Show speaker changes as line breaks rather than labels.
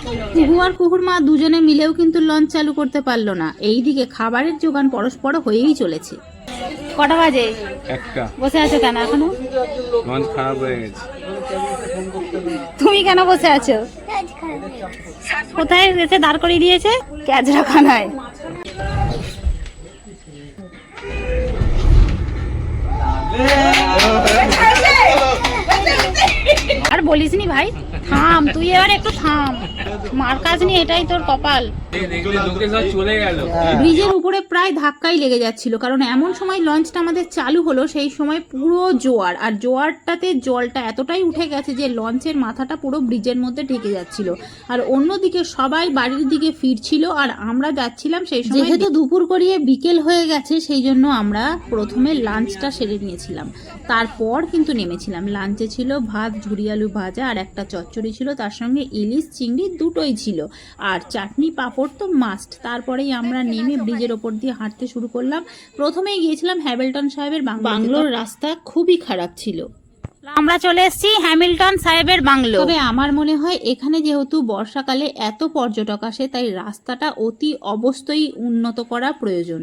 কুহু আর কুহুর মা দুজনে মিলেও কিন্তু লঞ্চ চালু করতে পারলো না। এইদিকে খাবারের জোগান পরস্পর হয়েই চলেছে। কটা বাজে?
একটা।
বসে আছো কেন এখনো?
লঞ্চ খারাপ হয়ে গেছে।
তুমি কেন বসে আছো? কোথায় এসে দাঁড় করিয়ে দিয়েছে? ক্যাজরাখানায়। আর বলিসনি ভাই, থাম তুই, এবার একটু থাম। মার কাজ নি, এটাই তোর কপাল। ব্রিজের উপরে প্রায় ধাক্কাই লেগে যাচ্ছিল, কারণ এমন সময় লঞ্চটা আমাদের চালু হলো, সেই সময় পুরো জোয়ার, আর জোয়ারটাতে জলটা এতটাই উঠে গেছে যে লঞ্চের মাথাটা পুরো ব্রিজের মধ্যে ঢেকে যাচ্ছিল। আর অন্যদিকে সবাই বাড়ির দিকে ফিরছিল আর আমরা যাচ্ছিলাম সেই সময়। যেহেতু দুপুর গড়িয়ে বিকেল হয়ে গেছে, সেই জন্য আমরা প্রথমে লাঞ্চটা সেরে নিয়েছিলাম, তারপর কিন্তু নেমেছিলাম। লাঞ্চে ছিল ভাত, ঝুরি আলু ভাজা আর একটা চচ্চড়ি ছিল, তার সঙ্গে ইলিশ চিংড়ি দুটোই ছিল, আর চাটনি পাঁপড় তো মাস্ট। তারপরেই আমরা নেমে ব্রিজের ওপর দিয়ে হাঁটতে শুরু করলাম। প্রথমেই গিয়েছিলাম হ্যামিল্টন সাহেবের বাংলোর রাস্তা খুবই খারাপ ছিল। আমরা চলে এসেছি হ্যামিল্টন সাহেবের বাংলো। তবে আমার মনে হয় এখানে যেহেতু বর্ষাকালে এত পর্যটক আসে, তাই রাস্তাটা অতি অবশ্যই উন্নত করা প্রয়োজন।